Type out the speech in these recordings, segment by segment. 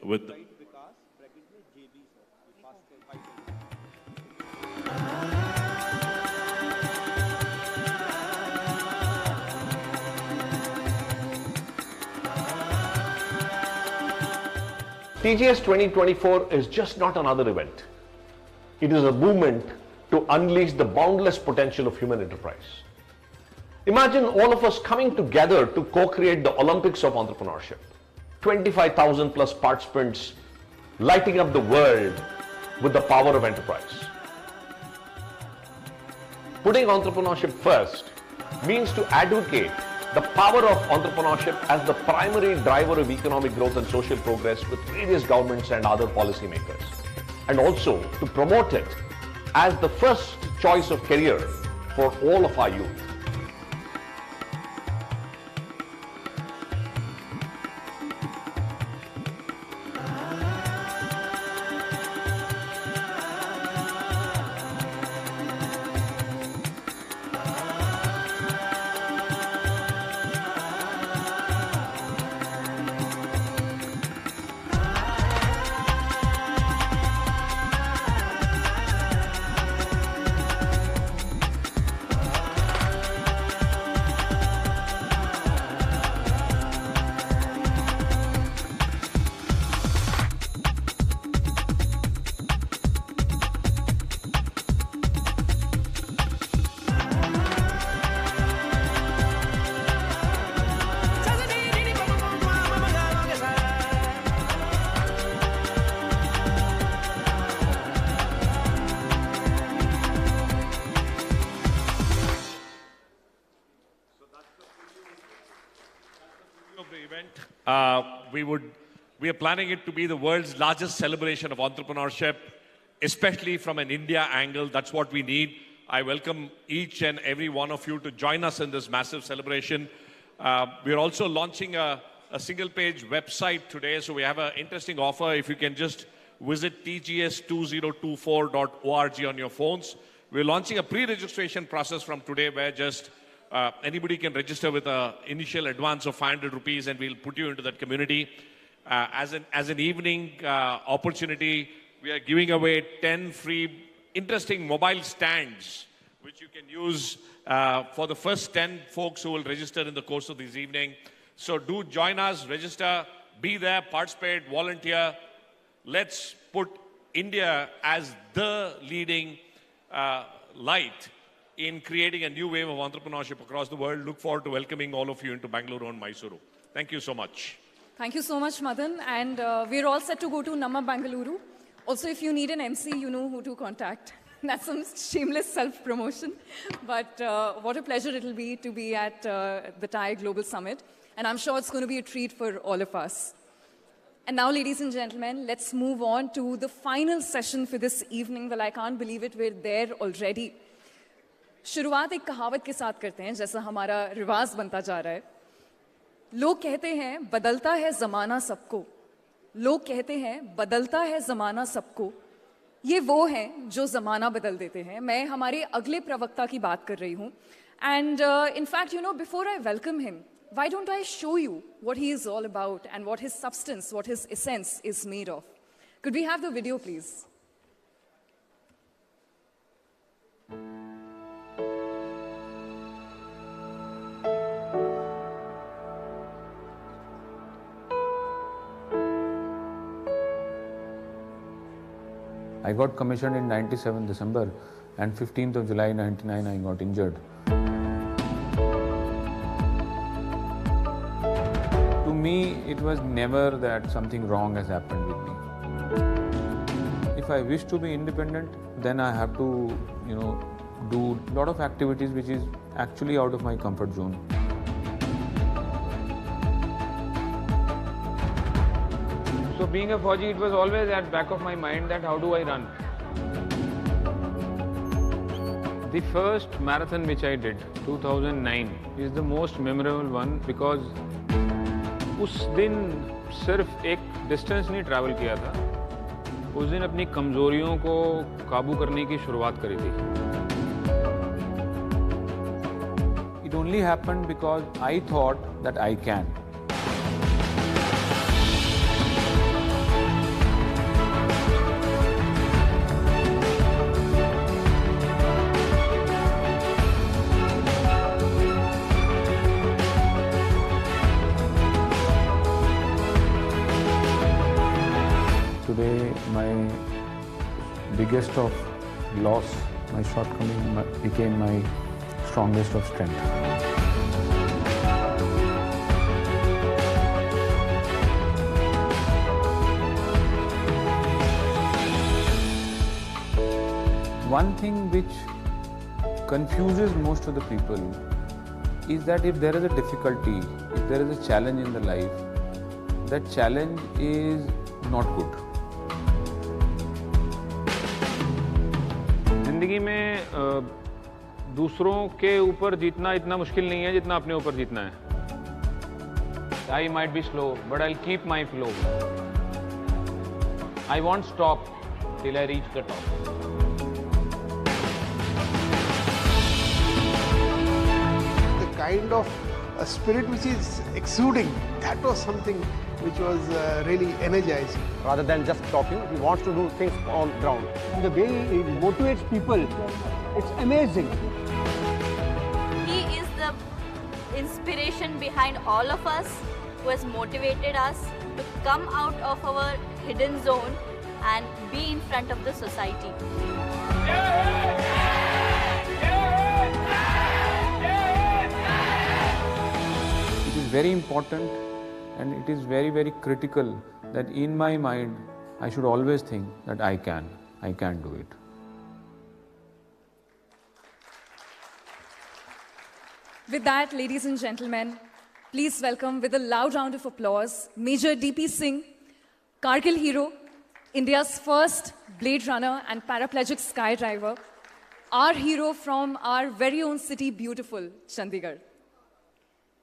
with the, TGS 2024 is just not another event. It is a movement to unleash the boundless potential of human enterprise. Imagine all of us coming together to co-create the Olympics of entrepreneurship. 25,000 plus participants lighting up the world with the power of enterprise. Putting entrepreneurship first means to advocate the power of entrepreneurship as the primary driver of economic growth and social progress with various governments and other policymakers. And also to promote it as the first choice of career for all of our youth. We are planning it to be the world's largest celebration of entrepreneurship, especially from an India angle. That's what we need. I welcome each and every one of you to join us in this massive celebration. We're also launching a single-page website today, so we have an interesting offer. If you can just visit tgs2024.org on your phones. We're launching a pre-registration process from today where just anybody can register with an initial advance of 500 rupees and we'll put you into that community. As an evening opportunity, we are giving away 10 free interesting mobile stands which you can use for the first 10 folks who will register in the course of this evening. So do join us, register, be there, participate, volunteer. Let's put India as the leading light in creating a new wave of entrepreneurship across the world. Look forward to welcoming all of you into Bangalore and Mysuru. Thank you so much. Thank you so much, Madan. And we're all set to go to Namma Bangalore. Also, if you need an MC, you know who to contact. That's some shameless self-promotion. But what a pleasure it'll be to be at the TiE Global Summit. And I'm sure it's going to be a treat for all of us. And now, ladies and gentlemen, let's move on to the final session for this evening. Well, I can't believe it, we're there already. शुरुआत एक कहावत के साथ करते हैं, जैसा हमारा रिवाज बनता जा रहा है. लोग कहते हैं बदलता है ज़माना सबको. लोग कहते हैं बदलता है ज़माना सबको. ये वो हैं जो ज़माना बदल देते हैं. मैं हमारे अगले प्रवक्ता की बात कर रही हूँ. And in fact, you know, before I welcome him, why don't I show you what he is all about and what his substance, what his essence is made of? Could we have the video, please? I got commissioned in 97 December and 15th of July 99 I got injured. To me, it was never that something wrong has happened with me. If I wish to be independent, then I have to, do a lot of activities which is actually out of my comfort zone. So being a Fauji, it was always at back of my mind that how do I run? The first marathon which I did, 2009, is the most memorable one because उस दिन सिर्फ एक distance नहीं travel किया था, उस दिन अपनी कमजोरियों को काबू करने की शुरुआत करी थी. It only happened because I thought that I can. way, my biggest of loss, my shortcoming became my strongest of strength. One thing which confuses most of the people is that if there is a difficulty, if there is a challenge in the life, that challenge is not good. जिंदगी में दूसरों के ऊपर जीतना इतना मुश्किल नहीं है जितना अपने ऊपर जीतना है. I might be slow, but I'll keep my flow. I won't stop till I reach the top. Kind of a spirit which is exuding, that was something which was really energizing. Rather than just talking, he wants to do things on ground. The way he motivates people, it's amazing. He is the inspiration behind all of us, who has motivated us to come out of our hidden zone and be in front of the society. It is very important and it is very, very critical that in my mind I should always think that I can do it. With that, ladies and gentlemen, please welcome with a loud round of applause Major D.P. Singh, Kargil hero, India's first Blade Runner and paraplegic skydiver, our hero from our very own city, beautiful Chandigarh.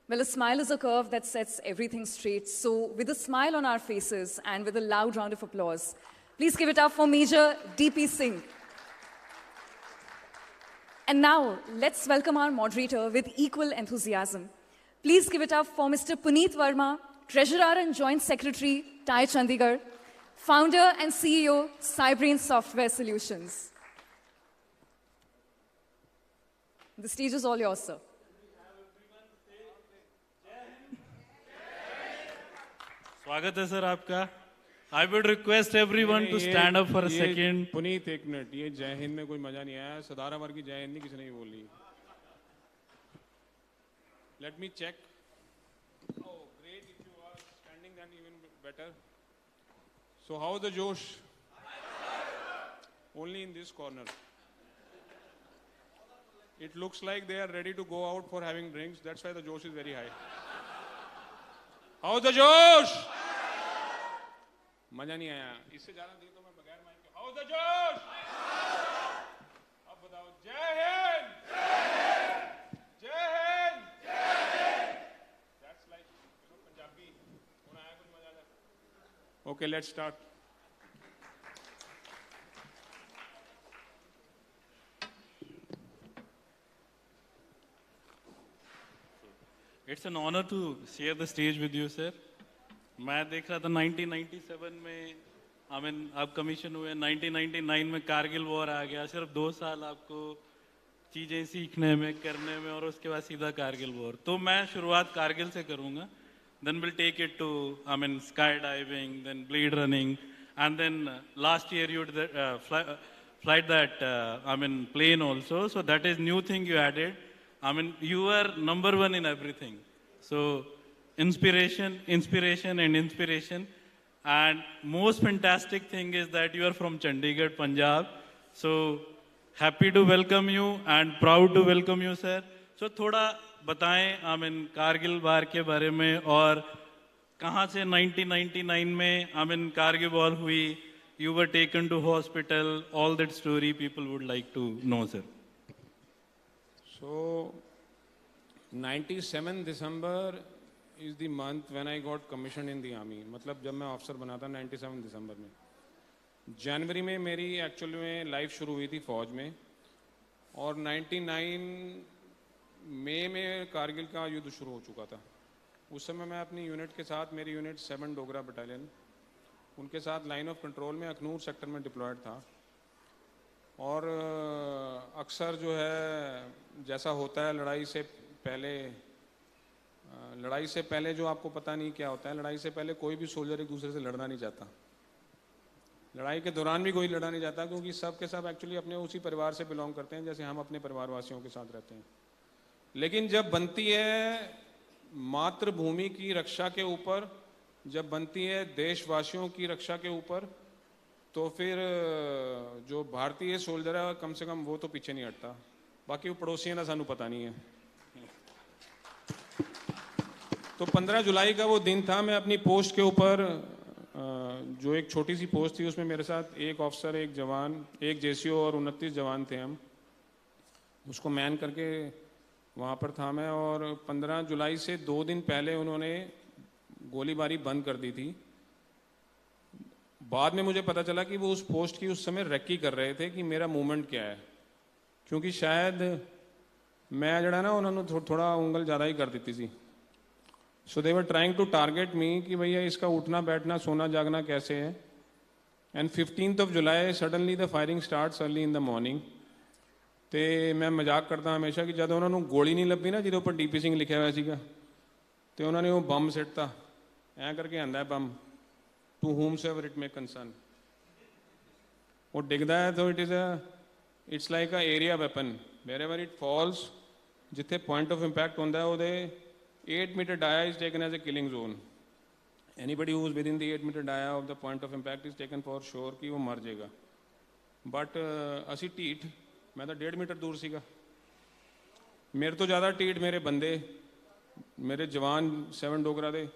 Well, a smile is a curve that sets everything straight. So with a smile on our faces and with a loud round of applause, please give it up for Major D.P. Singh. And now, let's welcome our moderator with equal enthusiasm. Please give it up for Mr. Puneet Verma, Treasurer and Joint Secretary, TiE Chandigarh, Founder and CEO, Cybrain Software Solutions. The stage is all yours, sir. स्वागत है sir आपका. I would request everyone to stand up for a second. Puneet एक minute, ये जय हिंद में कोई मजा नहीं आया. सदारावर की जय हिंद नहीं किसी ने बोली. Let me check. Oh, great! If you are standing, then even better. So how's the Josh? Only in this corner. It looks like they are ready to go out for having drinks. That's why the Josh is very high. How's the Josh? मजा नहीं आया. इससे ज्यादा दे तो मैं बगैर mic के. How's the Josh? अब बताओ. जय हिंद. जय हिंद. That's like Punjabi. कौन आया कुछ मजा आया. Okay, let's start. It's an honor to share the stage with you, sir. मैं देख रहा था 1997 में, आप कमीशन हुए, 1999 में कारगिल वॉर आ गया. सिर्फ 2 साल आपको चीज़ें सीखने में, करने में, और उसके बाद सीधा कारगिल वॉर. तो मैं शुरुआत कारगिल से करूँगा. Then we'll take it to, skydiving, then blade running, and then last year you did flight that, plane also. So that is new thing you added. You were number 1 in everything. So inspiration. And most fantastic thing is that you are from Chandigarh, Punjab. So happy to welcome you and proud to welcome you, sir. So थोड़ा बताएं, कारगिल वार के बारे में, और कहाँ से 1999 में, Kargil war हुई, you were taken to hospital, all that story people would like to know, sir. So 97 December is the month when I got commissioned in the army. मतलब जब मैं ऑफिसर बना था 97 दिसंबर में. जनवरी में मेरी एक्चुअली में लाइफ शुरू हुई थी फौज में, और 99 मई में कारगिल का युद्ध शुरू हो चुका था. उस समय मैं अपनी यूनिट के साथ, मेरी यूनिट 7 डोगरा बटालियन, उनके साथ लाइन ऑफ कंट्रोल में अखनूर सेक्टर में डिप्लॉयड था. और अक्सर जो है जैसा होता है लड़ाई से पहले जो आपको पता नहीं क्या होता है, लड़ाई से पहले कोई भी सोल्जर एक दूसरे से लड़ना नहीं चाहता. लड़ाई के दौरान भी कोई लड़ा नहीं जाता, क्योंकि सब के सब एक्चुअली अपने उसी परिवार से बिलोंग करते हैं जैसे हम अपने परिवार वासियों के साथ रहते हैं। लेकिन जब बनती है मातृभूमि की रक्षा के ऊपर, जब बनती है देशवासियों की रक्षा के ऊपर, तो फिर जो भारतीय सोल्जर है कम से कम वो तो पीछे नहीं हटता। बाकी वो पड़ोसियों का सानू पता नहीं है। तो 15 जुलाई का वो दिन था, मैं अपनी पोस्ट के ऊपर जो एक छोटी सी पोस्ट थी उसमें मेरे साथ एक ऑफिसर, एक जवान, एक जेसीओ और 29 जवान थे हम। उसको मैन करके वहाँ पर था मैं। और 15 जुलाई से 2 दिन पहले उन्होंने गोलीबारी बंद कर दी थी। बाद में मुझे पता चला कि वो उस पोस्ट की उस समय रेकी कर रहे थे कि मेरा मूवमेंट क्या है, क्योंकि शायद मैं जड़ा ना उन्होंने थोड़ा उंगल ज़्यादा ही कर दी सी। सो दे वर ट्राइंग टू टारगेट मी कि भैया इसका उठना बैठना सोना जागना कैसे है। And 15 July suddenly the firing starts early in the morning. तो मैं मजाक करता हमेशा कि जब उन्होंने गोली नहीं लभी ना जिहदे उपर डीपी सिंह लिखा हुआ सीगा, तो उन्होंने वो बम सिटता ऐ करके आंदा है bomb, to whomsoever it may concern. वो डिगदा है तो it's like a area weapon, where ever it falls, जिथे पॉइंट ऑफ इंपैक्ट होंदा है वो 8 meter dia is taken as a killing zone. Anybody who is within the 8 meter dia of the point of impact is taken for sure कि वो मर जाएगा। But असी ढीठ, मैं तो 1.5 मीटर दूर सीगा। मेरे तो ज़्यादा ढीठ मेरे बंदे, मेरे जवान 7 डोगरा दे।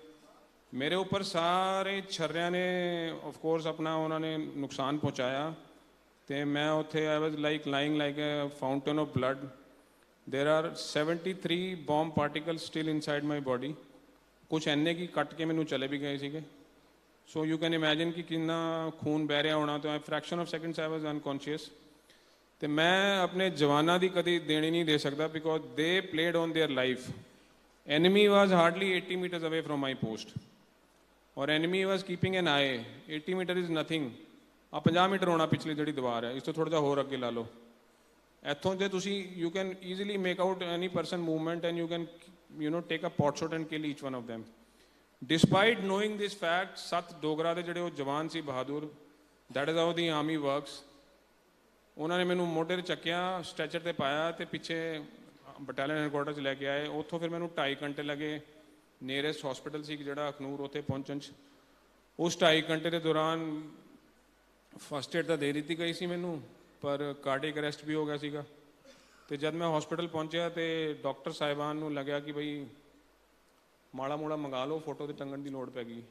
मेरे ऊपर सारे छर्रिया ने ऑफ कोर्स अपना उन्होंने नुकसान पहुँचाया। तो मैं उत्थे I was like lying like a fountain of blood. There are 73 bomb particle still inside my body. कुछ इन्ने की कट के मैनू चले भी गए सीगे। सो यू कैन इमेजिन कि कितना खून बह रहा होना। तो fraction of seconds I was unconscious. तो मैं अपने जवानों की कभी देनी नहीं दे सकता, because they played on their life. Enemy was hardly 80 meters away from my post और enemy was keeping an eye. 80 meter is nothing. आ 50 मीटर होना पिछली जी दीवार है, इस तो थोड़ा जा होर अगे ला लो। इतों से तुसी you can easily make out any person movement and you can take a pot shot and kill each one of them. Despite knowing this fact, 7 Dogra के जोड़े जवान से बहादुर, that is how the army works. उन्होंने मैनू मोढे ते चक्या, stretcher ते पाया तो पिछे बटालियन हैडकुआटर च लैके आए। उतों फिर मैनू 2.5 घंटे लगे नियरेस्ट हॉस्पिटल से जोड़ा अखनूर, उत्थे पहुँचन। उस 2.5 घंटे के दौरान फस्ट एड तो दे दी गई सी मैनू, पर कार्डिक अरेस्ट भी हो गया सीगा। तो जब मैं हॉस्पिटल पहुंचा तो डॉक्टर साहिबान नू लग्या कि बई माड़ा मूड़ा मंगा लो, फोटो ते टंगन की लोड़ पै गई।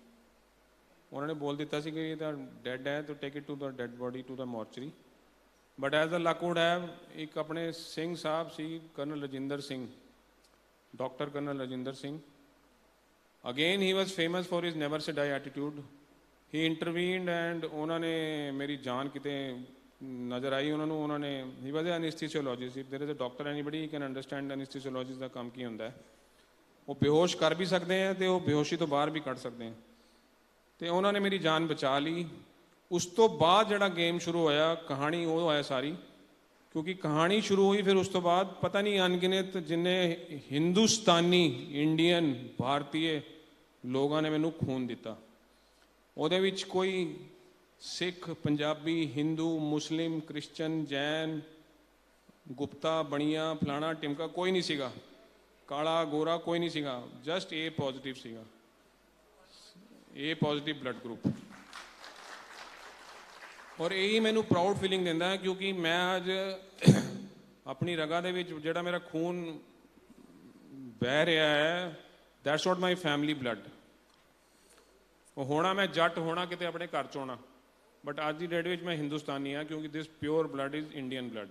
उन्होंने बोल दिता सी कि ये तो डैड है, तो take it to the dead body to the mortuary. But as the luck would have, एक अपने सिंह साहब सी, colonel Rajinder Singh, doctor colonel Rajinder Singh. Again he was famous for his never say die attitude. He intervened and उन्होंने मेरी जान किते नज़र आई। उन्होंने he was anaesthesiologist. If there is a doctor anybody can understand anaesthesiologist का काम की होंदा है। वो बेहोश कर भी सकते हैं तो वो बेहोशी तो बाहर भी कढ़ सकते हैं। तो उन्होंने मेरी जान बचा ली। उस तो बाद जड़ा गेम शुरू होया, कहानी वो है सारी, क्योंकि कहानी शुरू हुई फिर उस तो बाद पता नहीं अनगिनत जिन्हें हिंदुस्तानी इंडियन भारतीय लोगों ने मैनू खून दिता। ਉਹਦੇ ਵਿੱਚ कोई सिख पंजाबी हिंदू मुस्लिम क्रिश्चन जैन गुप्ता बणिया फलाना टिमका कोई नहीं सीगा, काला गोरा कोई नहीं सीगा, जस्ट ए पॉजिटिव सीगा, ए पॉजिटिव ब्लड ग्रुप। और यही मैनू प्राउड फीलिंग देंदा है, क्योंकि मैं अज अपनी रगा दे विच जिहड़ा मेरा खून बह रहा है, that's not my family blood. होना मैं जट होना किते अपने घर च होना, बट आज की डेट में मैं हिंदुस्तानी हाँ, क्योंकि this pure blood is Indian blood.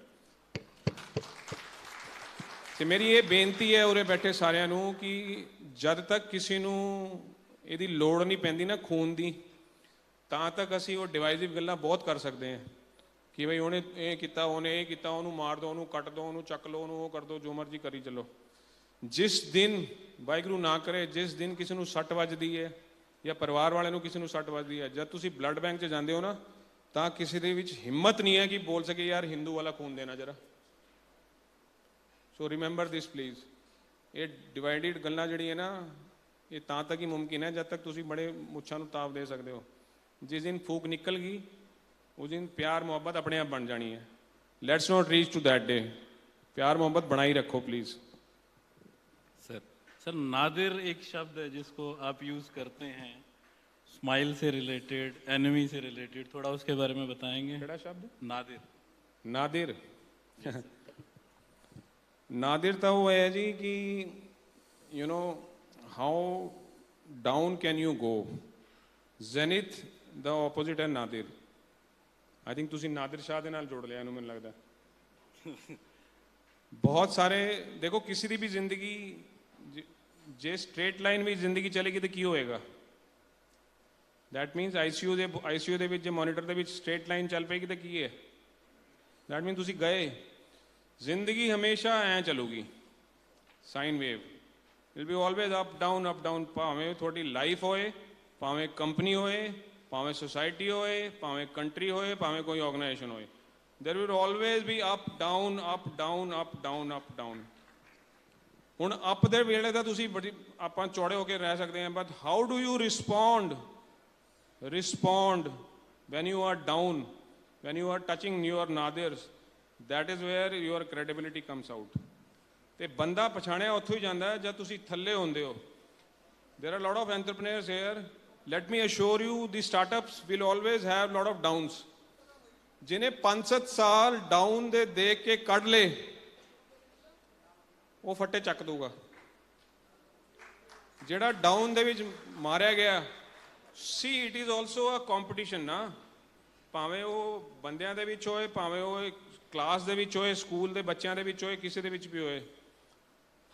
तो मेरी ये बेनती है उरे बैठे सारिਆਂ ਨੂੰ कि जद तक किसी ਨੂੰ ਇਹਦੀ ਲੋੜ नहीं ਪੈਂਦੀ ना खून की, ਤਾਂ तक ਅਸੀਂ ਉਹ डिवाइसिव ਗੱਲਾਂ बहुत कर सकते हैं कि भाई ਉਹਨੇ ਇਹ ਕੀਤਾ, ਉਹਨੇ ਇਹ ਕੀਤਾ, ਉਹਨੂੰ ਮਾਰ ਦਿਓ, ਉਹਨੂੰ ਕੱਟ ਦਿਓ, ਉਹਨੂੰ ਚੱਕ ਲਓ, ਉਹਨੂੰ ਉਹ ਕਰ ਦਿਓ, जो मर्जी करी चलो। जिस दिन वाहिगुरू ना करे, जिस दिन किसी ਨੂੰ सट ਵੱਜਦੀ है या परिवार वाले ਨੂੰ किसी ਨੂੰ सट ਵੱਜਦੀ है, जब तुसी ब्लड बैंक च जाते हो ना, तो किसी ਦੇ ਵਿੱਚ हिम्मत नहीं है कि बोल सके यार हिंदू वाला खून देना जरा। So remember this please. ये डिवाइडेड गल्लां जिहड़ी है ना, ये तां तक ही मुमकिन है जब तक तुसी बड़े मुच्छां नूं ताप दे सकते हो। जिस दिन फूक निकल गई उस दिन प्यार मोहब्बत अपने आप बन जानी है. Let's not reach to that day. प्यार मोहब्बत बनाई रखो प्लीज़. सर सर नादिर एक शब्द है जिसको आप यूज़ करते हैं स्माइल से रिलेटेड, एनिमी से रिलेटेड, थोड़ा उसके बारे में बताएंगे. केड़ा शब्द? नादिर. नादिर. नादिर तो वो है जी कि you know how down can you go. Zenith the opposite है नादिर. आई थिंक तुसी नादिर शाह दे नाल जोड़ लिया इन्हू, मैनूं लगदा. बहुत सारे देखो किसी दी भी जिंदगी जे स्ट्रेट लाइन में जिंदगी चलेगी तो की होएगा. दैट मीनस आईसीयू दे विच जे मॉनीटर दे विच स्ट्रेट लाइन चल पेगी तो की है. दैट मीन तुसी गए. जिंदगी हमेशा ऐ चलूगी sine wave. Will be always up down. भावें थोड़ी लाइफ होए, भावें कंपनी होए, भावें सोसाइटी होए, भावें कंट्री होए, भावें कोई ऑर्गेनाइजेशन होए. There will always be up down up down up down up down. हुण अप दे वेले तां तुसीं बड़ी आपां चौड़े होकर रह सकते हैं, but how do you respond when you are down, when you are touching your nadirs. That is where your credibility comes out. ਤੇ ਬੰਦਾ ਪਛਾਣਿਆ ਉੱਥੋਂ ਹੀ ਜਾਂਦਾ ਜਦ ਤੁਸੀਂ ਥੱਲੇ ਹੁੰਦੇ ਹੋ. There are a lot of entrepreneurs here. Let me assure you, the startups will always have lot of downs. ਜਿਹਨੇ 5-7 ਸਾਲ ਡਾਊਨ ਦੇ ਦੇਖ ਕੇ ਕੱਢ ਲਏ ਉਹ ਫੱਟੇ ਚੱਕ ਦੂਗਾ. ਜਿਹੜਾ ਡਾਊਨ ਦੇ ਵਿੱਚ ਮਾਰਿਆ ਗਿਆ, see it is also a competition ਨਾ. ਭਾਵੇਂ ਉਹ ਬੰਦਿਆਂ ਦੇ ਵਿੱਚ ਹੋਏ, ਭਾਵੇਂ ਉਹ ਕਲਾਸ ਦੇ ਵਿੱਚ ਹੋਏ, ਸਕੂਲ ਦੇ ਬੱਚਿਆਂ ਦੇ ਵਿੱਚ ਹੋਏ, ਕਿਸੇ ਦੇ ਵਿੱਚ ਵੀ ਹੋਏ.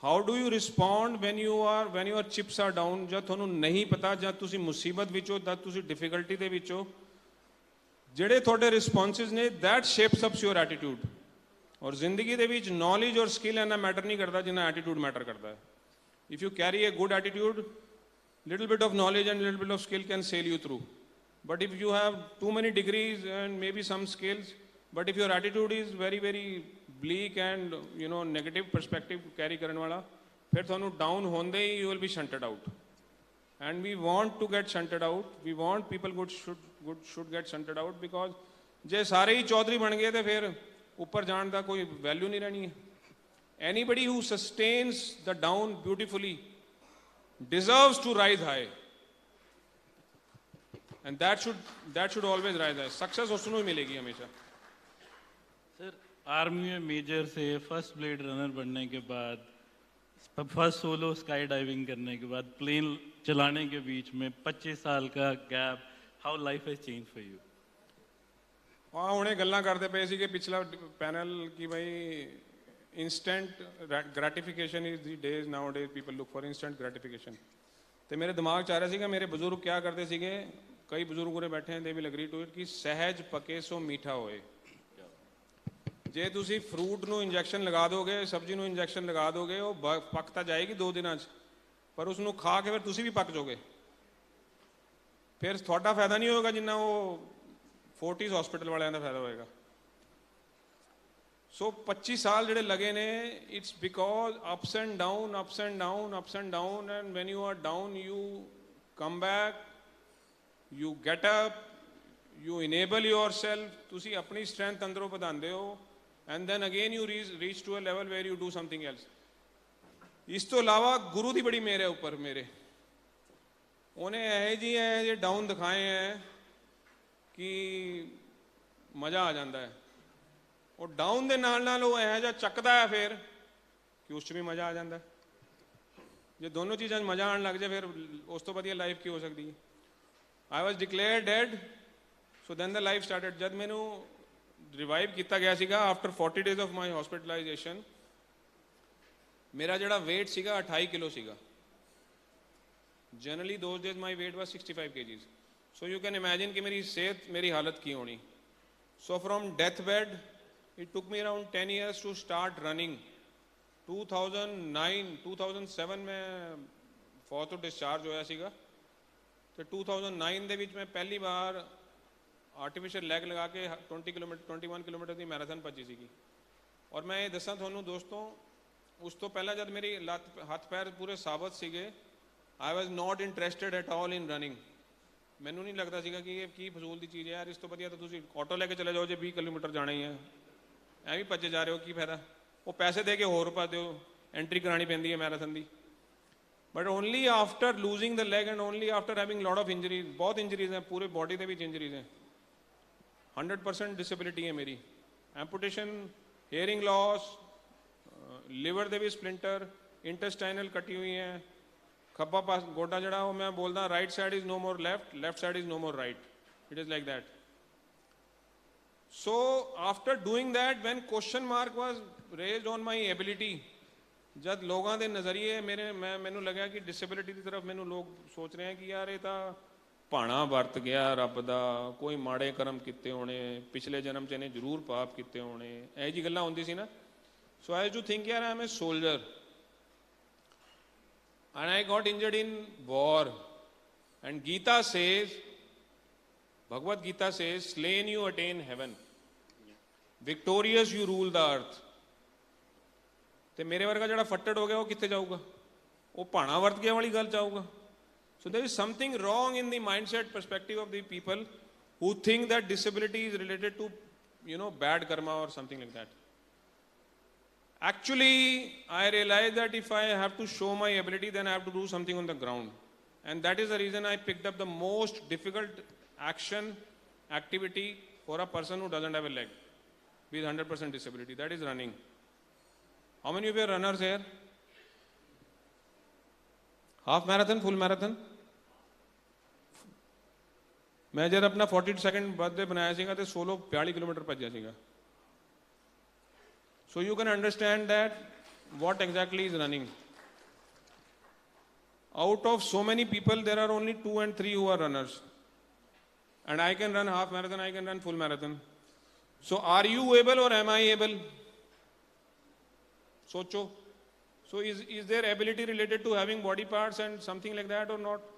How do you respond when your chips are down. ਜਦ ਤੁਹਾਨੂੰ ਨਹੀਂ ਪਤਾ, ਜਦ ਤੁਸੀਂ ਮੁਸੀਬਤ ਵਿੱਚ ਹੋ, ਜਦ ਤੁਸੀਂ ਡਿਫਿਕਲਟੀ ਦੇ ਵਿੱਚ ਹੋ, ਜਿਹੜੇ ਤੁਹਾਡੇ ਰਿਸਪੌਂਸਿਸ ਨੇ that shapes ups your attitude. ਔਰ ਜ਼ਿੰਦਗੀ ਦੇ ਵਿੱਚ ਨੌਲੇਜ ਔਰ ਸਕਿੱਲ ਇੰਨਾ ਮੈਟਰ ਨਹੀਂ ਕਰਦਾ ਜਿੰਨਾ ਐਟੀਟਿਊਡ ਮੈਟਰ ਕਰਦਾ ਹੈ. If you carry a good attitude, little bit of knowledge and little bit of skill can sail you through. But if you have too many degrees and maybe some skills, but if your attitude is very very bleak and negative perspective carry karan wala, phir thonu down honde hi you will be shunted out. And we want to get shunted out. We want people should get shunted out, because je sare hi chaudhary ban gaye te phir upar jaan da koi value nahi rehni hai. Anybody who sustains the down beautifully deserves to rise high, and that should always rise high. Success उसको ही मिलेगी हमेशा. Sir army में major से first blade runner बनने के बाद, first solo sky diving करने के बाद, प्लेन चलाने के बीच में 25 साल का gap, how life has change for you. हाँ, हुणे गल्लां करते पे सी कि पिछला पैनल की भाई instant gratification is the days nowadays people look for instant gratification. ਤੇ ਮੇਰੇ ਦਿਮਾਗ 'ਚ ਆ ਰਿਹਾ ਸੀਗਾ ਮੇਰੇ ਬਜ਼ੁਰਗ ਕਿਆ ਕਰਦੇ ਸੀਗੇ. ਕਈ ਬਜ਼ੁਰਗ ਉਰੇ ਬੈਠੇ they will agree to it ਕਿ ਸਹਿਜ ਪਕੇ ਸੋ ਮਿੱਠਾ ਹੋਏ. ਜੇ ਤੁਸੀਂ ਫਰੂਟ ਨੂੰ ਇੰਜੈਕਸ਼ਨ ਲਗਾ ਦੋਗੇ, ਸਬਜ਼ੀ ਨੂੰ ਇੰਜੈਕਸ਼ਨ ਲਗਾ ਦੋਗੇ, ਉਹ ਪੱਕ ਤਾਂ ਜਾਏਗੀ 2 ਦਿਨਾਂ 'ਚ, ਪਰ ਉਸ ਨੂੰ ਖਾ ਕੇ ਫਿਰ ਤੁਸੀਂ ਵੀ ਪੱਕ ਜਾਓਗੇ. ਫਿਰ ਤੁਹਾਡਾ ਫਾਇਦਾ ਨਹੀਂ ਹੋਏਗਾ ਜਿੰਨਾ ਉਹ ਫੋਰਟਿਸ ਹਸਪੀਟਲ ਵਾਲਿਆਂ ਦਾ ਫਾਇਦਾ ਹੋਏਗਾ. ਸੋ 25 ਸਾਲ ਜਿਹੜੇ ਲਗੇ ਨੇ, it's because ups and down ups and down ups and down, and when you are down you come back, you get up, you enable yourself. ਤੁਸੀਂ ਆਪਣੀ ਸਟਰੈਂਥ ਅੰਦਰੋਂ ਵਧਾਉਂਦੇ ਹੋ, and then again you reach to a level where you do something else. ਇਸ ਤੋਂ ਇਲਾਵਾ ਗੁਰੂ ਦੀ ਬੜੀ ਮਿਹਰ ਹੈ ਉੱਪਰ ਮੇਰੇ. ਉਹਨੇ ਇਹ ਜਿਹੇ ਡਾਊਨ ਦਿਖਾਏ ਹੈ ਕਿ ਮਜ਼ਾ ਆ ਜਾਂਦਾ ਹੈ. ਉਹ ਡਾਊਨ ਦੇ ਨਾਲ ਨਾਲ ਉਹ ਇਹੋ ਜਿਹਾ ਚੱਕਦਾ ਹੈ ਫਿਰ ਕਿ ਉਸ 'ਚ ਵੀ ਮਜ਼ਾ ਆ ਜਾਂਦਾ. ਜੇ ਦੋਨੋਂ ਚੀਜ਼ਾਂ 'ਚ ਮਜ਼ਾ ਆਉਣ ਲੱਗ ਜਾਏ ਫਿਰ ਉਸ ਤੋਂ ਵਧੀਆ ਲਾਈਫ ਕੀ ਹੋ ਸਕਦੀ ਹੈ. I was declared dead, so then the life started. ਜਦ ਮੈਨੂੰ ਰਿਵਾਈਵ ਕੀਤਾ ਗਿਆ ਸੀਗਾ after 40 days of my hospitalization, ਮੇਰਾ ਜਿਹੜਾ weight ਸੀਗਾ 28 ਕਿਲੋ ਸੀਗਾ. Generally those days my weight was 65 kgs. So you can imagine कि मेरी सेहत, मेरी हालत की होनी. So from deathbed, it took me around 10 years to start running. 2009, 2007 में फौज तो डिस्चार्ज होया सीगा. तो 2009 ਦੇ ਵਿੱਚ मैं पहली बार आर्टिफिशियल लैग लगा के 21 किलोमीटर की मैराथन भजी सीगी. और मैं ये दसा थोनू दोस्तों, उस तो पहला जब मेरी लत हाथ पैर पूरे साबत सीगे, I was not interested at all in running. ਮੈਨੂੰ ਨਹੀਂ ਲੱਗਦਾ ਸੀਗਾ ਕਿ ਇਹ ਕੀ ਫਜ਼ੂਲ ਦੀ ਚੀਜ਼ ਹੈ ਯਾਰ, ਇਸ ਤੋਂ ਵਧੀਆ ਤਾਂ ਤੁਸੀਂ ਆਟੋ ਲੈ ਕੇ ਚਲੇ ਜਾਓ, ਜੇ 20 ਕਿਲੋਮੀਟਰ ਜਾਣਾ ਹੀ ਹੈ, ਐਵੇਂ ਭੱਜੇ ਜਾ ਰਹੇ ਹੋ, ਕੀ ਫਾਇਦਾ। ਉਹ ਪੈਸੇ ਦੇ ਕੇ ਹੋਰ ਪਾ ਦਿਓ, ਐਂਟਰੀ ਕਰਾਉਣੀ ਪੈਂਦੀ ਹੈ marathon the. But only after losing the leg and only after having lot of injuries, ਬਹੁਤ ਇੰਜਰੀਜ਼ ਹੈ, ਪੂਰੇ ਬੋਡੀ ਦੇ ਵਿੱਚ ਇੰਜਰੀਜ਼ ਹੈ। 100% ਡਿਸੇਬਿਲਿਟੀ ਹੈ ਮੇਰੀ, ਐਂਪੂਟੇਸ਼ਨ, ਹੀਅਰਿੰਗ ਲਾਸ, ਲਿਵਰ ਦੇ ਵੀ ਸਪਲਿੰਟਰ, ਇੰਟੈਸਟਾਈਨਲ ਕੱਟੀ ਹੋਈ ਹੈ। ਖੱਬਾ ਪਾਸ ਗੋਡਾ ਜਿਹੜਾ ਉਹ ਮੈਂ ਬੋਲਦਾ right side is no more left, left side is no more right, it is like that. So after doing that when question mark was raised on my ability, ਜਦ ਲੋਕਾਂ ਦੇ ਨਜ਼ਰੀਏ ਮੈਨੂੰ ਲੱਗਿਆ ਕਿ ਡਿਸੇਬਿਲਿਟੀ ਦੀ ਤਰਫ ਮੈਨੂੰ ਲੋਕ ਸੋਚ ਰਹੇ ਹੈ ਕਿ ਯਾਰ ਇਹ ਤਾਂ ਭਾਣਾ ਵਰਤ ਗਿਆ ਰੱਬ ਦਾ, ਕੋਈ ਮਾੜੇ ਕਰਮ ਕੀਤੇ ਹੋਣੇ, ਪਿਛਲੇ ਜਨਮ 'ਚ ਇਹਨੇ ਜ਼ਰੂਰ ਪਾਪ ਕੀਤੇ ਹੋਣੇ, ਇਹ ਜੀ ਗੱਲਾਂ ਹੁੰਦੀ ਸੀ ਨਾ। ਸੋ ਆਈ ਟੂ ਥਿੰਕ ਯਾਰ I M A soldier and I got injured in war, and Gita says, Bhagavad Gita says, slain you attain heaven, victorious you rule the earth। ਤੇ ਮੇਰੇ ਵਰਗਾ ਜਿਹੜਾ ਫੱਟੜ ਹੋ ਗਿਆ ਉਹ ਕਿੱਥੇ ਜਾਊਗਾ, ਉਹ ਭਾਣਾ ਵਰਤ ਗਿਆ ਵਾਲੀ ਗੱਲ ਚਾਹੂਗਾ। So there is something wrong in the mindset perspective of the people who think that disability is related to, you know, bad karma or something like that. Actually, I realized that if I have to show my ability, then I have to do something on the ground. And that is the reason I picked up the most difficult activity for a person who doesn't have a leg with 100% disability. That is running. How many of you are runners here? Half marathon, full marathon? मैं जब अपना 42nd birthday बनाया सीगा तो 42 kilometre भज्या सीगा। So you can understand that what exactly is running. Out of so many people, there are only 2 and 3 who are runners. And I can run half marathon, I can run full marathon. So are you able or am I able? Socho. So is there ability related to having body parts and something like that or not?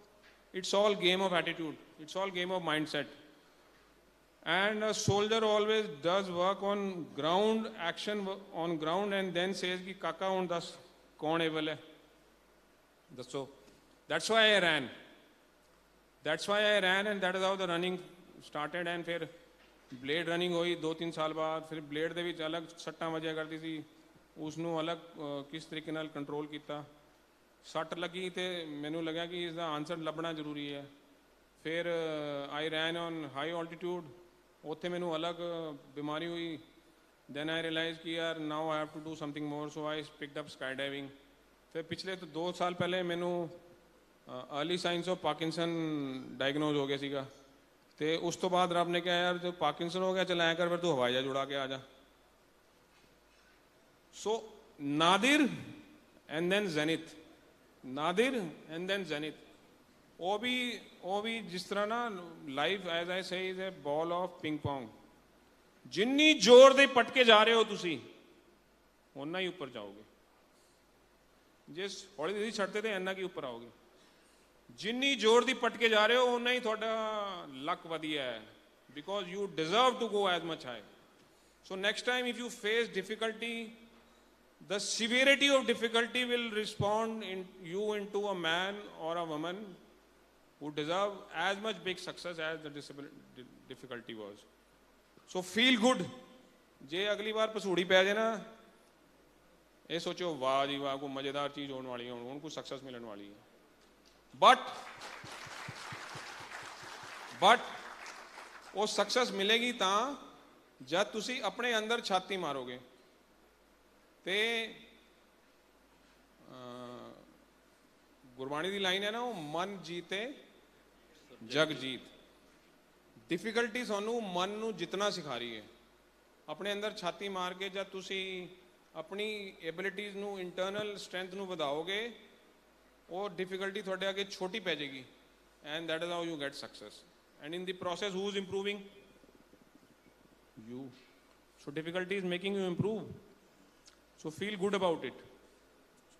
It's all game of attitude. It's all game of mindset. And a soldier always does work on ground, action on ground, and then says ki kaka hun das kaun able hai. So that's why I ran. That's why I ran, and that is how the running started. And फिर blade running हुई 2-3 साल बाद, फिर blade ਦੇ ਵਿੱਚ अलग सट्टा वजिया करती थी, उसनू अलग किस तरीके नाल कंट्रोल किया। सट लगी तो मैनू लगा कि इसका आंसर लभना जरूरी है। फिर आई रैन ऑन हाई ऑल्टीट्यूड, उत्थे मैनू अलग बीमारी हुई। देन आई रियलाइज कि यार now I have to do something more, so I picked up sky diving. फिर पिछले 2 साल पहले मैनू early signs of Parkinson diagnose हो गया सीगा। तो उस तो बाद रब ने कहा यार जो पार्किंसन हो गया चल ऐ कर फिर तू हवाई जहाज उड़ा के आ जा। So nadir and then zenith, nadir and then zenith. वो भी जिस तरह ना life as I say is a ball of ping pong. जिन्नी जोर दे पटके जा रहे हो तुसी उन्ना ही ऊपर जाओगे, जिस हौली दी छड़ते थे इन्ना की ऊपर आओगे। जिन्नी जोर दी पटके जा रहे हो उन्ना ही थोड़ा लक वधिया है, because you deserve to go as much high. So next time if you face difficulty, the severity of difficulty will respond in you into a man or a woman who deserve as much big success as the difficulty was. So feel good. जे अगली बार पसूड़ी पै जाए ना, ये सोचो वाह जी वाह को मजेदार चीज होने वाली है, उनको सक्सेस मिलने वाली है। बट वो सक्सेस मिलेगी ता जब तुसी अपने अंदर छाती मारोगे। ते गुरबाणी की लाइन है ना, वो मन जीते जग जीत। डिफिकल्टी सानू मन नू जितना सिखा रही है। अपने अंदर छाती मार के जब तुसी अपनी एबिलिटीज़ नू, इंटरनल स्ट्रेंथ नू वधाओगे, वो डिफिकल्टी थोड़े आगे छोटी पै जाएगी, and that is how you get success. And in the process who is improving? You. So difficulty is making you improve. So feel good about it.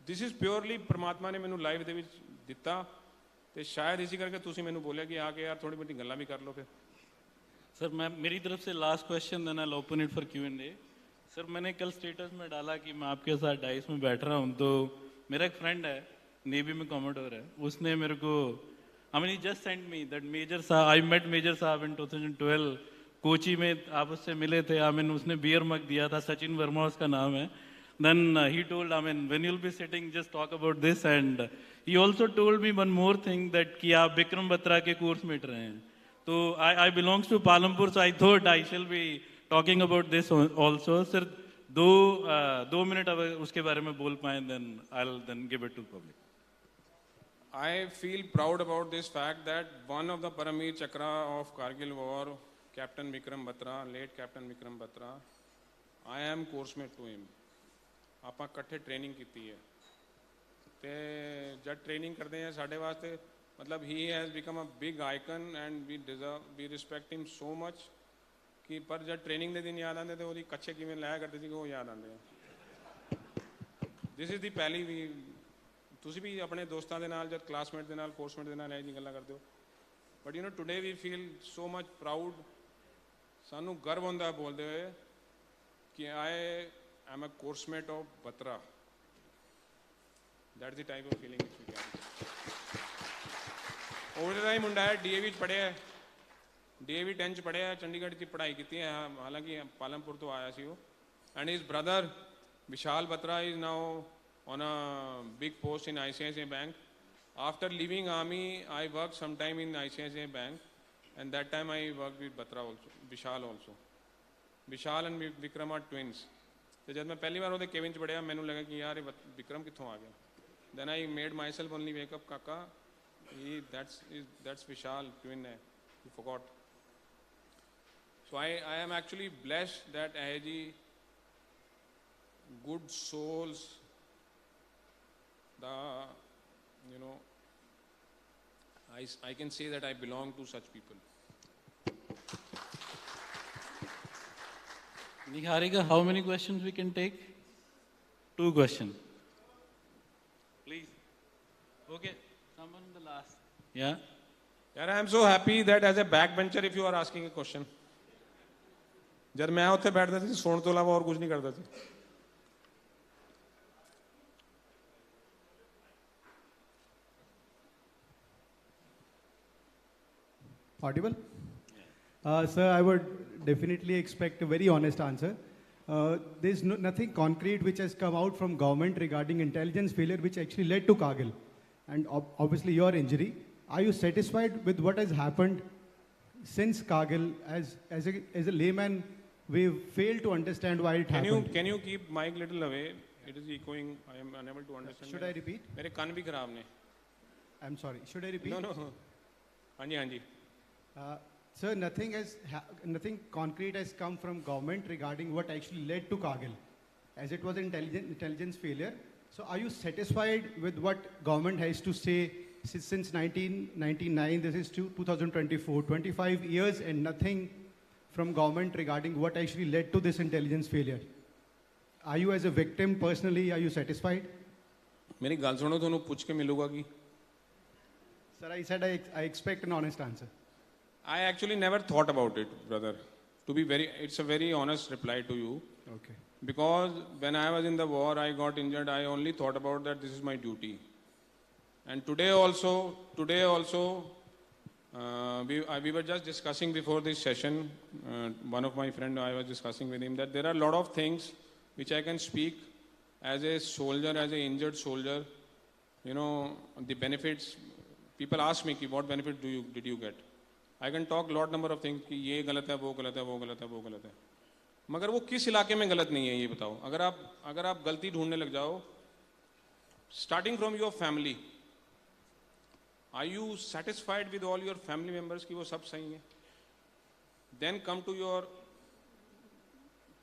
This is purely परमात्मा ने मैनू लाइफ दे विच दिता, तो शायद इसी करके तुसी मैनू बोलिया कि आके यार थोड़ी बहुत गल्लां भी कर लो। फिर सर मैं मेरी तरफ से last question, then I open it for Q&A। Sir मैंने कल स्टेटस में डाला कि मैं आपके साथ डाइस में बैठ रहा हूँ, तो मेरा एक फ्रेंड है नेवी में कॉमोडोर है, उसने मेरे को I mean, he just sent me that Major Saab. I met Major Saab in 2012. Kochi में आप उससे मिले थे. I mean, उसने beer mug दिया था. सचिन वर्मा उसका नाम है. Then he told, I mean, when you'll be sitting, just talk about this. And he also told me one more thing that कि आप विक्रम बत्रा के कोर्स में रहे हैं. तो I belongs to Palampur, so I thought I shall be talking about this also. Sir, दो minute अब उसके बारे में बोल पाएं, then I'll then give it to the public. I feel proud about this fact that one of the Paramir Chakra of Kargil War, Captain Vikram Batra, late Captain Vikram Batra, I am course mate to him. ਆਪਾਂ ਇਕੱਠੇ training ਕੀਤੀ ਹੈ ਤੇ ਜਦ training ਕਰਦੇ ਹਾਂ ਸਾਡੇ ਵਾਸਤੇ ਮਤਲਬ ਹੀ has become a big icon and we respect him so much ਕਿ ਪਰ ਜਦ ਟ੍ਰੇਨਿੰਗ ਦੇ ਦਿਨ ਯਾਦ ਆਉਂਦੇ ਤੇ ਉਹਦੀ ਕੱਛੇ ਕਿਵੇਂ ਲਾਇਆ ਕਰਦੇ ਸੀ ਉਹ ਯਾਦ ਆਉਂਦੇ ਆ ਦਿਸ ਇਜ਼ ਦੀ ਪਹਿਲੀ ਵੀ ਤੁਸੀਂ ਵੀ ਆਪਣੇ ਦੋਸਤਾਂ ਦੇ ਨਾਲ ਜਦ ਕਲਾਸਮੇਟ ਦੇ ਨਾਲ ਕੋਰਸਮੇਟ ਦੇ ਨਾਲ ਇਹ ਜੀ ਗੱਲਾਂ ਕਰਦੇ ਹੋ but you نو today we feel so much proud ਸਾਨੂੰ ਗਰਵ ਹੁੰਦਾ ਬੋਲਦੇ ਹੋਏ ਕਿ I'm a course mate of Batra. That's the type of feeling which we carry. Over the time मुंडा है DAV पढ़े है DAV 10 पढ़े है चंडीगढ़ की पढ़ाई की थी हालांकि पालमपुर तो आया सी वो and his brother Vishal Batra is now on a big post in ICICI Bank. After leaving army I worked sometime in ICICI Bank and that time I worked with Batra also, Vishal also. Vishal and Vikram are twins. तो जब मैं पहली बार वो Kevin च पढ़िया मैंने लगा कि यार विक्रम कितों आ गया then I made myself only wake up काका ही दैट्स विशाल ट्विन है you forgot so I am actually blessed that I जी good souls the you know I can say that I belong to such people Niharika, how many questions we can take? 2 questions. Please. Okay, someone in the last. Yeah? Yeah, I am so happy that as a backbencher, if you are asking a question. जब मैं उत्थे बैठता थी सोने तो अलावा और कुछ नहीं करता थी Audible? Sir, I would definitely expect a very honest answer. There's nothing concrete which has come out from government regarding intelligence failure which actually led to Kargil and obviously your injury. Are you satisfied with what has happened since Kargil? As a layman, we've failed to understand why it happened. Can you keep mic little away? It is echoing. I am unable to understand. Should I repeat? मेरे कान भी खराब ने. I'm sorry. Should I repeat? No. हाँ जी. Sir, nothing concrete has come from government regarding what actually led to Kargil, as it was intelligence failure. So, are you satisfied with what government has to say since 1999? This is 2024, 25 years, and nothing from government regarding what actually led to this intelligence failure. Are you, as a victim personally, are you satisfied? मेरी गाल सुनो तो पूछ के मिलूंगा कि. Sir, I said I expect an honest answer. I actually never thought about it, brother. It's a very honest reply to you. Okay. Because when I was in the war, I got injured. I only thought about that this is my duty. And today also, we were just discussing before this session. One of my friends, I was discussing with him that there are a lot of things which I can speak as a soldier, as an injured soldier. You know, the benefits. People ask me, what benefit did you get? I can talk lot number of things कि ये गलत है वो गलत है वो गलत है वो गलत है मगर वो किस इलाके में गलत नहीं है ये बताओ अगर आप गलती ढूंढने लग जाओ starting from your family are you satisfied with all your family members कि वो सब सही है then come to your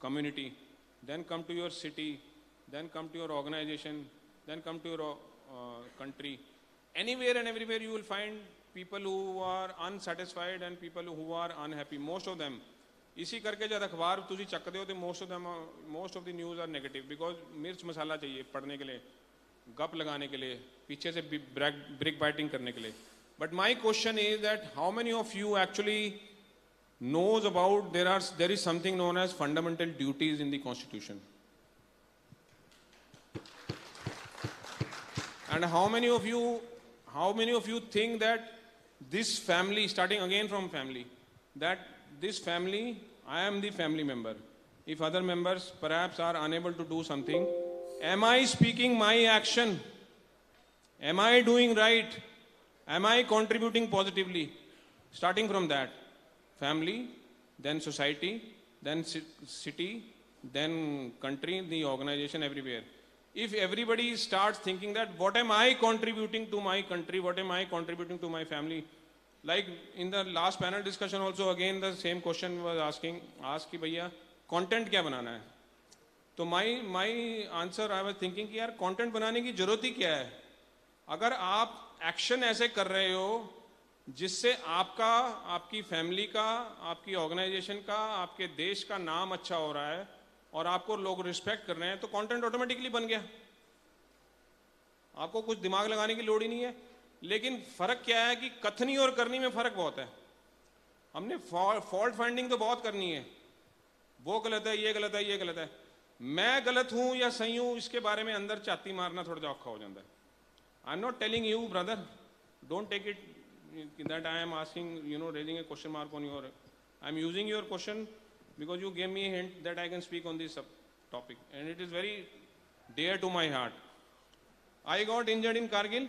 community then come to your city then come to your organization then come to your country anywhere and everywhere you will find people who are unsatisfied and people who are unhappy most of them इसी करके जब अखबार तुझी चकते हो तो most of the news are negative because मिर्च मसाला चाहिए पढ़ने के लिए गप लगाने के लिए पीछे से brick biting करने के लिए but my question is that how many of you actually knows about there is something known as fundamental duties in the constitution and how many of you think that this family, starting again from family, that this family, I am the family member. If other members perhaps are unable to do something, am I speaking my action? Am I doing right? Am I contributing positively? Starting from that, family, then society, then city, then country, the organization, everywhere. If everybody starts thinking that what am I contributing to my country, what am I contributing to my family, like in the last panel discussion also again the same question was asked ki bhaiya content kya banana hai? तो my answer I was thinking कि यार content बनाने की जरूरत ही क्या है? अगर आप एक्शन ऐसे कर रहे हो जिससे आपका, आपकी फैमिली का, आपकी ऑर्गेनाइजेशन का, आपके देश का नाम अच्छा हो रहा है और आपको लोग रिस्पेक्ट कर रहे हैं, तो कंटेंट ऑटोमेटिकली बन गया. आपको कुछ दिमाग लगाने की लोड़ ही नहीं है. लेकिन फर्क क्या है कि कथनी और करनी में फर्क बहुत है. हमने फॉल्ट फाइंडिंग तो बहुत करनी है, वो गलत है, ये गलत है, ये गलत है. मैं गलत हूं या सही हूं इसके बारे में अंदर चाती मारना थोड़ा औखा हो जाता है. I am not telling you brother, don't take it that I am asking, raising a question mark on your, I am using your question because you gave me a hint that I can speak on this topic, and it is very dear to my heart. I got injured in Kargil.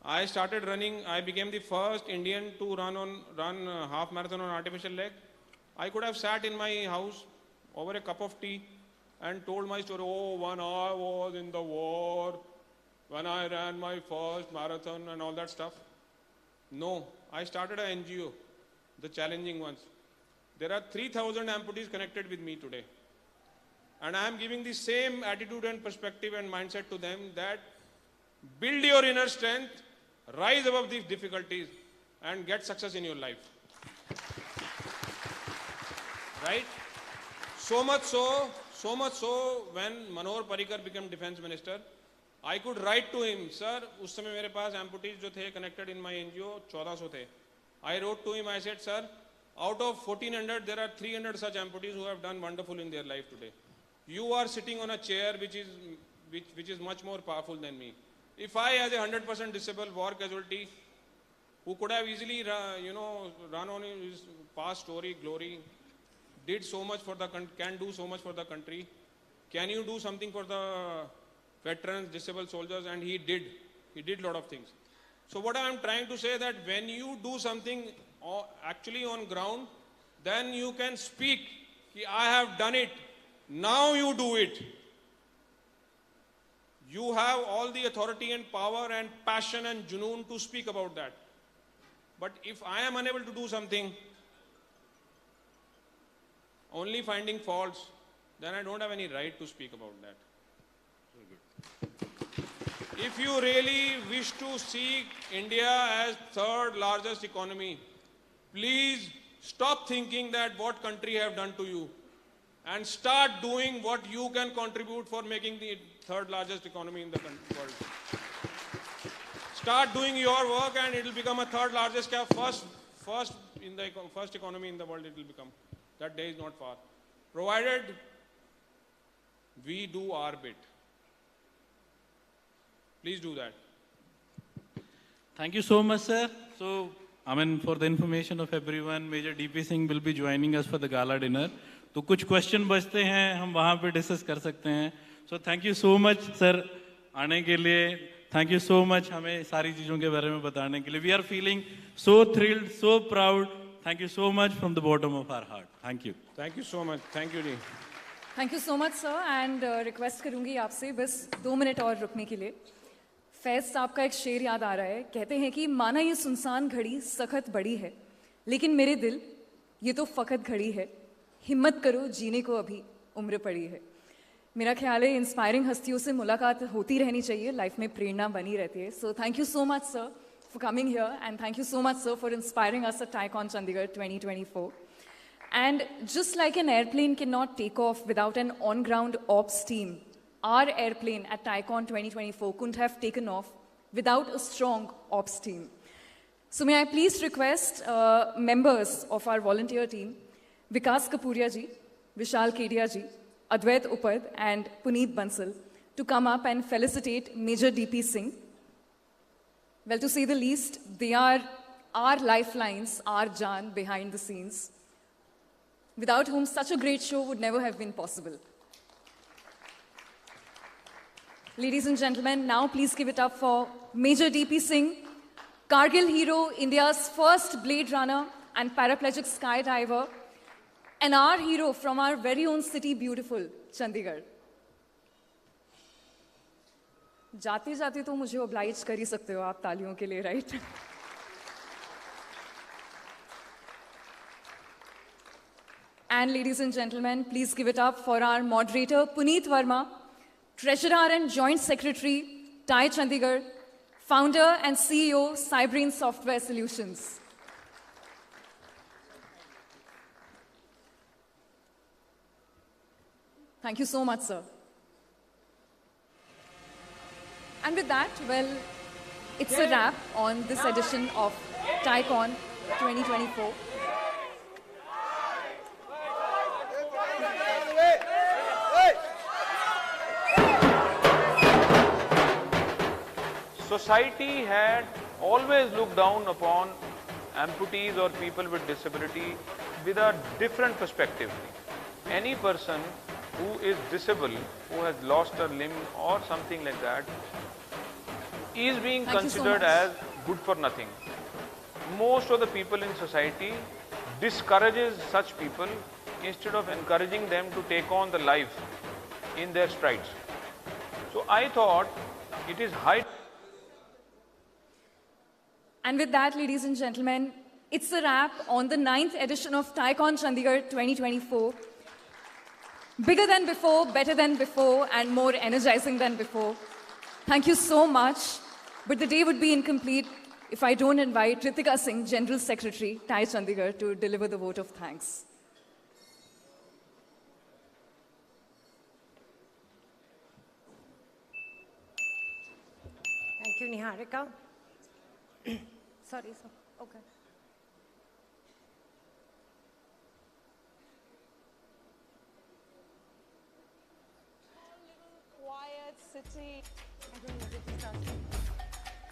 I started running. I became the first Indian to run half marathon on artificial leg. I could have sat in my house over a cup of tea and told my story. Oh, when I was in the war, when I ran my first marathon and all that stuff. No, I started an NGO, the challenging ones. There are 3,000 amputees connected with me today. And I am giving the same attitude and perspective and mindset to them that build your inner strength, rise above these difficulties and get success in your life. Right? So much so when Manohar Parrikar became defense minister, I could write to him, sir, उस समय मेरे पास amputees जो थे connected in my NGO 1400 थे. I wrote to him, I said, sir, out of 1400 there are 300 such amputees who have done wonderful in their life today. You are sitting on a chair which is much more powerful than me. If I, as a 100% disabled war casualty, who could have easily run on his past story, glory, did so much for the can do so much for the country, can you do something for the veterans, disabled soldiers? And he did a lot of things. So what I am trying to say that when you do something actually on ground, then you can speak, I have done it, now you do it. You have all the authority and power and passion and junoon to speak about that. But if I am unable to do something, only finding faults, then I don't have any right to speak about that. If you really wish to see India as third largest economy, please stop thinking that what country have done to you and start doing what you can contribute for making the third largest economy in the world. Start doing your work and it will become a third largest, first economy in the world it will become. That day is not far. Provided we do our bit. Please do that. Thank you so much, sir. So, for the information of everyone, Major DP Singh will be joining us for the gala dinner. तो कुछ question बचते हैं, हम वहाँ पे discuss कर सकते हैं. So, thank you so much, sir, आने के लिए. Thank you so much हमें सारी चीज़ों के बारे में बताने के लिए. We are feeling so thrilled, so proud. Thank you so much from the bottom of our heart. Thank you. Thank you so much. Thank you, Ji. Thank you so much, sir. And request करूँगी आपसे बस 2 minute और रुकने के लिए. फैज साहब का एक शेर याद आ रहा है. कहते हैं कि माना ये सुनसान घड़ी सख्त बड़ी है, लेकिन मेरे दिल ये तो फ़कत घड़ी है. हिम्मत करो जीने को अभी उम्र पड़ी है. मेरा ख्याल है इंस्पायरिंग हस्तियों से मुलाकात होती रहनी चाहिए, लाइफ में प्रेरणा बनी रहती है. So thank you so much sir for coming here, and thank you so much, sir, for inspiring us at TiECon Chandigarh 2024. And just like an airplane cannot take off without an on-ground ops team, our airplane at TiECon 2024 couldn't have taken off without a strong ops team. So may I please request members of our volunteer team, Vikas Kapuria ji, Vishal Kedia ji, Advait Upad, and Puneet Bansal, to come up and felicitate Major DP Singh. Well, to say the least, they are our lifelines, our Jaan behind the scenes, without whom such a great show would never have been possible. Ladies and gentlemen, now please give it up for Major D.P. Singh, Kargil hero, India's first Blade Runner and paraplegic skydiver, and our hero from our very own city, beautiful Chandigarh. जाते जाते तो मुझे oblige कर ही सकते हो आप तालियों के लिए, right? And ladies and gentlemen, please give it up for our moderator, Puneet Verma, Treasurer and Joint Secretary, TiE Chandigarh, Founder and CEO, Cybrine Software Solutions. Thank you so much, sir. And with that, well, it's a wrap on this edition of TiECon 2024. Society had always looked down upon amputees or people with disability with a different perspective. Any person who is disabled, who has lost a limb or something like that, is being considered as good for nothing. Most of the people in society discourages such people instead of encouraging them to take on the life in their strides. So I thought it is high. And with that, ladies and gentlemen, it's a wrap on the 9th edition of TiECon Chandigarh 2024. Bigger than before, better than before, and more energizing than before. Thank you so much. But the day would be incomplete if I don't invite Ritika Singh, General Secretary, TiE Chandigarh, to deliver the vote of thanks. Thank you, Niharika. Sorry, sir. Okay. Quiet city.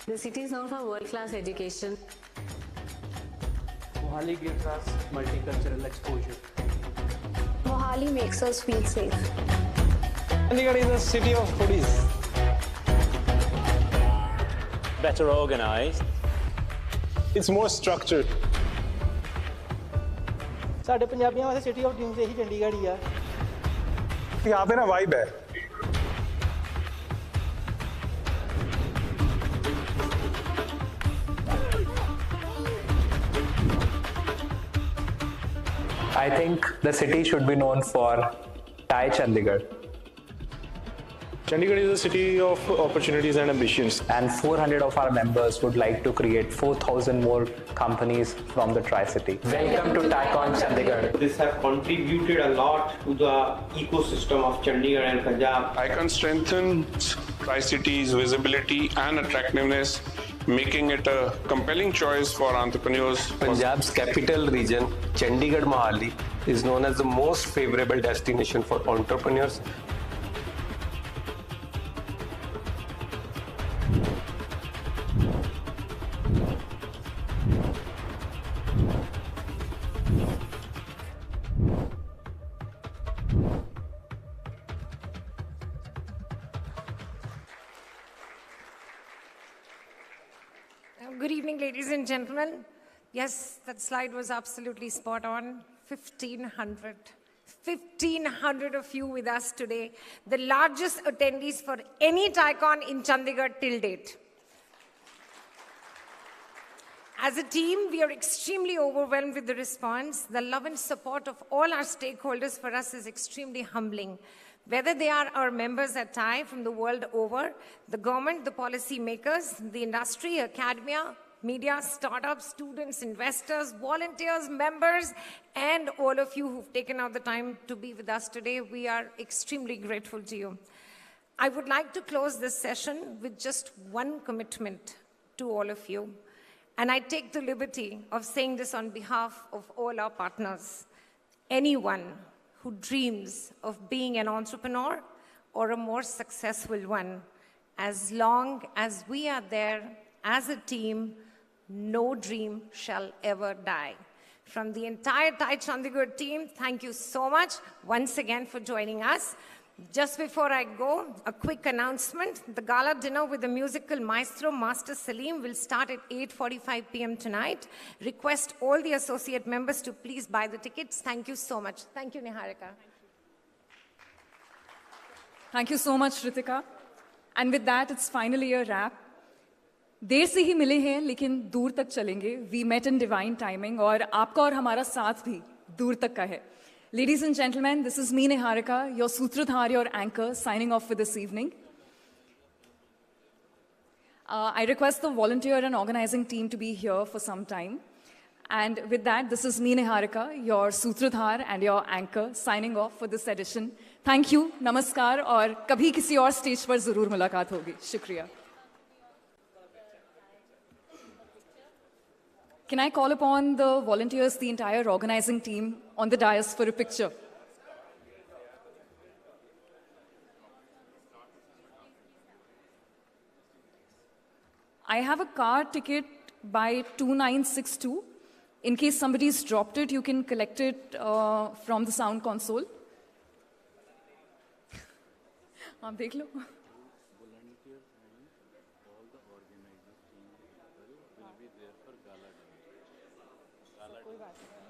The city is known for world-class education. Mohali gives us multicultural exposure. Mohali makes us feel safe. Chandigarh is a city of foodies. Better organized. It's more structured. ਸਾਡੇ ਪੰਜਾਬੀਆਂ ਵਾਸਤੇ city of dreams ਇਹੀ ਚੰਡੀਗੜ੍ਹ ਹੀ ਆ यहाँ पे ना vibe है I think the city should be known for TiE Chandigarh. Chandigarh is a city of opportunities and ambitions. And 400 of our members would like to create 4,000 more companies from the Tri-City. Welcome to TiECon Chandigarh. This has contributed a lot to the ecosystem of Chandigarh and Punjab. TiECon strengthens Tri-City's visibility and attractiveness, making it a compelling choice for entrepreneurs. Punjab's capital region, Chandigarh Mohali, is known as the most favorable destination for entrepreneurs. Good evening, ladies and gentlemen. Yes, that slide was absolutely spot on. 1,500 of you with us today. The largest attendees for any TiECon in Chandigarh till date. As a team, we are extremely overwhelmed with the response. The love and support of all our stakeholders for us is extremely humbling. Whether they are our members at TiE from the world over, the government, the policy makers, the industry, academia, media, startups, students, investors, volunteers, members, and all of you who've taken out the time to be with us today, we are extremely grateful to you. I would like to close this session with just one commitment to all of you. And I take the liberty of saying this on behalf of all our partners. Anyone who dreams of being an entrepreneur or a more successful one, as long as we are there as a team, no dream shall ever die. From the entire TiE Chandigarh team, thank you so much once again for joining us. Just before I go, a quick announcement. The gala dinner with the musical maestro, Master Salim, will start at 8:45 p.m. tonight. Request all the associate members to please buy the tickets. Thank you so much. Thank you, Niharika. Thank you so much, Ritika. And with that, it's finally a wrap. देर से ही मिले हैं लेकिन दूर तक चलेंगे. We met in divine timing और आपका और हमारा साथ भी दूर तक का है. Ladies and gentlemen, this is me, Niharika, your Sutradhar, your anchor, signing off for this evening. I request the volunteer and organizing team to be here for some time. And with that, this is me, Niharika, your Sutradhar and your anchor, signing off for this edition. Thank you, namaskar, और कभी किसी और stage पर जरूर मुलाकात होगी. शुक्रिया. Can I call upon the volunteers, the entire organizing team, on the dais for a picture? I have a car ticket by 2962. In case somebody's dropped it, you can collect it from the sound console. आप देख लो. कोई बात नहीं.